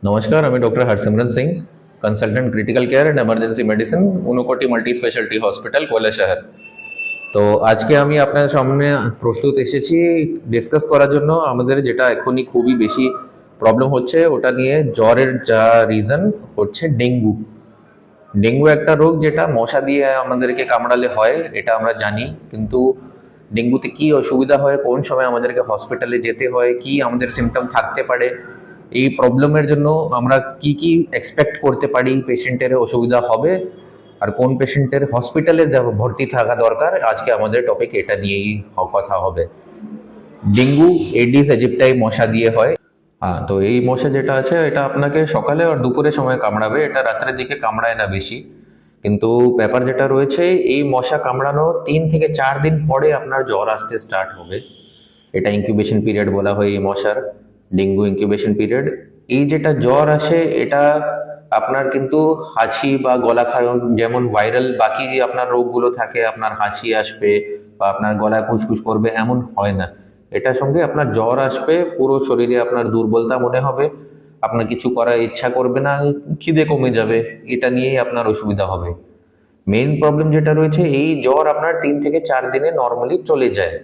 নমস্কার, আমি doctor Harsimran Singh, consultant critical care and emergency medicine, Unakoti multi speciality hospital, Kailashahar. তো আজকে আমি আপনার সামনে প্রস্তুত এসেছি ডিসকাস করার জন্য আমাদের যেটা এখনই খুবই বেশি প্রবলেম হচ্ছে ওটা নিয়ে, জ্বরের যা রিজন হচ্ছে ডেঙ্গু। ডেঙ্গু একটা রোগ যেটা মশা দিয়ে আমাদেরকে কামড়ালে হয়, এটা আমরা জানি। কিন্তু ডেঙ্গুতে কি অসুবিধা হয়, কোন সময় আমাদেরকে হসপিটালে যেতে হয়, কি আমাদের সিমটম থাকতে পারে, এই প্রবলেমের জন্য আমরা কি কি এক্সপেক্ট করতে পারি, পেশেন্টের অসুবিধা হবে আর কোন পেশেন্টের হসপিটালে ভর্তি থাকা দরকার, আজকে আমাদের টপিক এটা নিয়েই কথা হবে। ডেঙ্গু এডিস ইজিপ্টাই মশা দিয়ে হয়। হ্যাঁ, তো এই মশা যেটা আছে এটা আপনাকে সকালে আর দুপুরের সময় কামড়াবে, এটা রাত্রের দিকে কামড়ায় না বেশি। কিন্তু ব্যাপার যেটা রয়েছে, এই মশা কামড়ানো 3 থেকে 4 দিন পরে আপনার জ্বর আসতে স্টার্ট হবে। এটা ইনকিউবেশন পিরিয়ড বলা হয় এই মশার, ডেঙ্গু ইনকিউবেশন পিরিয়ড। এই যেটা জ্বর আসে এটা আপনার কিন্তু হাঁচি বা গলা খারণ, যেমন ভাইরাল বাকি যে আপনার রোগগুলো থাকে, আপনার হাঁচি আসবে বা আপনার গলায় খুসখুস করবে, এমন হয় না। এটার সঙ্গে আপনার জ্বর আসবে, পুরো শরীরে আপনার দুর্বলতা মনে হবে, আপনার কিছু করার ইচ্ছা করবে না, খিদে কমে যাবে, এটা নিয়েই আপনার অসুবিধা হবে। মেইন প্রবলেম যেটা রয়েছে, এই জ্বর আপনার 3 থেকে 4 দিনে নর্মালি চলে যায়,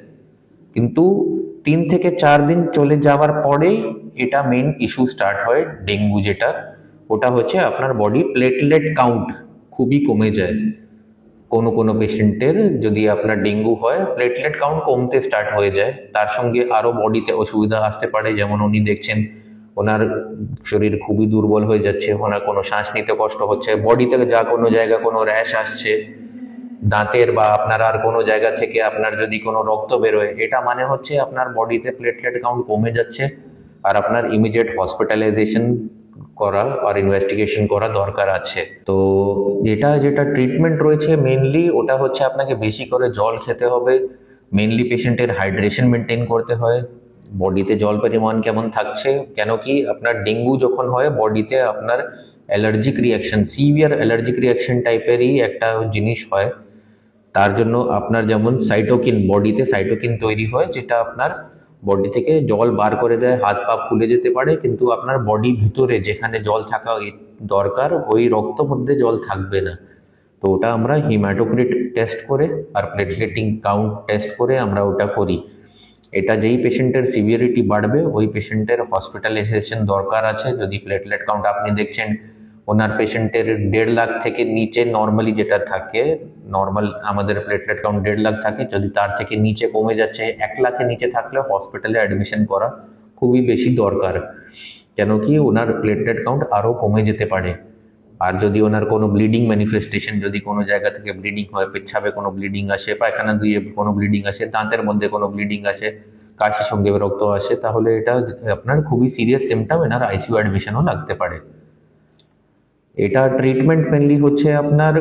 কিন্তু 3 থেকে 4 দিন চলে যাওয়ার পরেই এটা মেইন ইস্যু স্টার্ট হয় ডেঙ্গু যেটা, ওটা হচ্ছে আপনার বডি প্লেটলেট কাউন্ট খুবই কমে যায়। কোনো কোনো পেশেন্টের যদি আপনার ডেঙ্গু হয়, প্লেটলেট কাউন্ট কমতে স্টার্ট হয়ে যায়, তার সঙ্গে আরও বডিতে অসুবিধা আসতে পারে। যেমন উনি দেখছেন ওনার শরীর খুবই দুর্বল হয়ে যাচ্ছে, ওনার কোনো শ্বাস নিতে কষ্ট হচ্ছে, বডিতে যা কোনো জায়গা কোনো র্যাশ আসছে, দাঁতের বা আপনার আর কোনো জায়গা থেকে আপনার যদি কোনো রক্ত বেরোয়, এটা মানে হচ্ছে আপনার বডিতে প্লেটলেট কাউন্ট কমে যাচ্ছে আর আপনার ইমিডিয়েট হসপিটালাইজেশন করা আর ইনভেস্টিগেশন করা দরকার আছে। তো যেটা যেটা ট্রিটমেন্ট রয়েছে মেনলি, ওটা হচ্ছে আপনাকে বেশি করে জল খেতে হবে, মেনলি পেশেন্টের হাইড্রেশন মেনটেন করতে হয়, বডিতে জল পরিমাণ কেমন থাকছে, কেন কি আপনার ডেঙ্গু যখন হয় বডিতে আপনার allergic reaction, severe allergic reaction টাইপেরই একটা জিনিস হয়। তার জন্য আপনার যেমন সাইটোকিন, বডিতে সাইটোকিন তৈরি হয় যেটা আপনার বডি থেকে জল বার করে দেয়, হাত পা ফুলে যেতে পারে, কিন্তু আপনার বডি ভিতরে যেখানে জল থাকা দরকার ওই রক্ত মধ্যে জল থাকবে না। তো ওটা আমরা হিমাটোক্রিট টেস্ট করে আর প্লেটলেটিং কাউন্ট টেস্ট করে আমরা ওটা করি। এটা যেই পেশেন্টের সিভিয়ারিটি বাড়বে ওই পেশেন্টের হসপিটালাইজেশন দরকার আছে। যদি প্লেটলেট কাউন্ট আপনি দেখছেন ওনার পেশেন্টের 1.5 লাখ থেকে নিচে নর্মালি যেটা থাকে, নর্মাল আমাদের প্লেটলেট কাউন্ট 1.5 লাখ থাকে, যদি তার থেকে নিচে কমে যাচ্ছে, 1 লাখের নিচে থাকলে হসপিটালে অ্যাডমিশন করা খুবই বেশি দরকার, কেন কি ওনার প্লেটলেট কাউন্ট আরও কমে যেতে পারে। আর যদি ওনার কোনো ব্লিডিং ম্যানিফেস্টেশন, যদি কোনো জায়গা থেকে ব্লিডিং হয়, পেচ্ছাবে কোনো ব্লিডিং আসে, পায়খানা দিয়ে কোনো ব্লিডিং আসে, দাঁতের মধ্যে কোনো ব্লিডিং আসে, কাশির সঙ্গে রক্ত আসে, তাহলে এটা আপনার খুবই সিরিয়াস সিমটম, এনার আইসিইউ অ্যাডমিশনও লাগতে পারে। এটা ট্রিটমেন্ট মেনলি হচ্ছে আপনার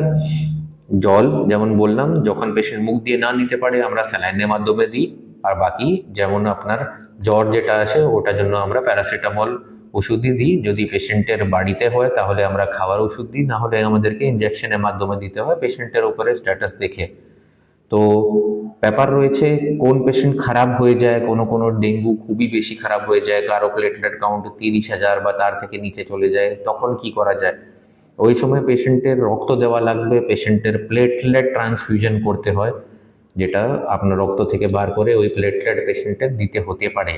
জল, যেমন বললাম, যখন পেশেন্ট মুখ দিয়ে না নিতে পারে আমরা স্যালাইনের মাধ্যমে দিই। আর বাকি যেমন আপনার জ্বর যেটা আসে ওটার জন্য আমরা প্যারাসিটামল ওষুধই দিই। যদি পেশেন্টের বাড়িতে হয় তাহলে আমরা খাওয়ার ওষুধ দিই, না হলে আমাদেরকে ইঞ্জেকশনের মাধ্যমে দিতে হয় পেশেন্টের উপরে স্ট্যাটাস দেখে। তো ব্যাপার রয়েছে কোন পেশেন্ট খারাপ হয়ে যায়, কোনো কোনো ডেঙ্গু খুবই বেশি খারাপ হয়ে যায়, কারো প্লেটলেট কাউন্ট 30,000 বা তার থেকে নিচে চলে যায়, তখন কি করা যায়? ওই সময় পেশেন্টের রক্ত দেওয়া লাগবে, পেশেন্টের প্লেটলেট ট্রান্সফিউশন করতে হয়, যেটা আপনার রক্ত থেকে বার করে ওই প্লেটলেট পেশেন্টের দিতে হতে পারে।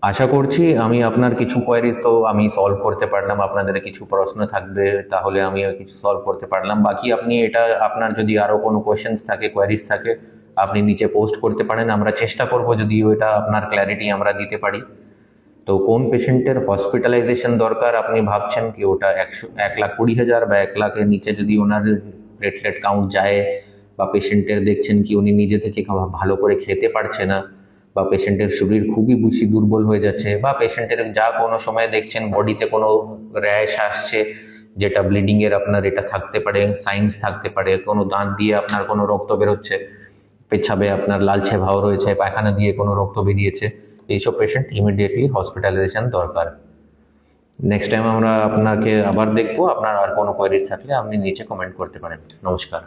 আশা করছি আমি আপনার কিছু কোয়ারিজ তো আমি সলভ করতে পারলাম, আপনাদের কিছু প্রশ্ন থাকবে তাহলে আমি কিছু সলভ করতে পারলাম। বাকি আপনি এটা আপনার যদি আরও কোনো কোয়েশ্চেন্স থাকে, কোয়ারিজ থাকে, আপনি নিচে পোস্ট করতে পারেন, আমরা চেষ্টা করব যদি ওটা আপনার ক্ল্যারিটি আমরা দিতে পারি। তো কোন পেশেন্টের হসপিটালাইজেশন দরকার আপনি ভাবছেন কি, ওটা 1,20,000 বা 1 লাখের নিচে যদি ওনার প্লেটলেট কাউন্ট যায়, বা পেশেন্টের দেখছেন কি উনি নিজে থেকে ভালো করে খেতে পারছে না, বা পেশেন্টের শরীর খুবই বেশি দুর্বল হয়ে যাচ্ছে, বা পেশেন্টের যা কোনো সময় দেখছেন বডিতে কোনো র্যাশ আসছে, যেটা ব্লিডিংয়ের আপনার এটা থাকতে পারে, সাইন্স থাকতে পারে, কোনো দাঁত দিয়ে আপনার কোনো রক্ত বেরোচ্ছে, পেচ্ছাবে আপনার লালচে ভাব রয়েছে, পায়খানা দিয়ে কোনো রক্ত বেরিয়েছে, এইসব পেশেন্ট ইমিডিয়েটলি হসপিটালাইজেশন দরকার। নেক্সট টাইম আমরা আপনাকে আবার দেখবো, আপনার আর কোনো কোয়ারিজ থাকলে আপনি নিচে কমেন্ট করতে পারেন। নমস্কার।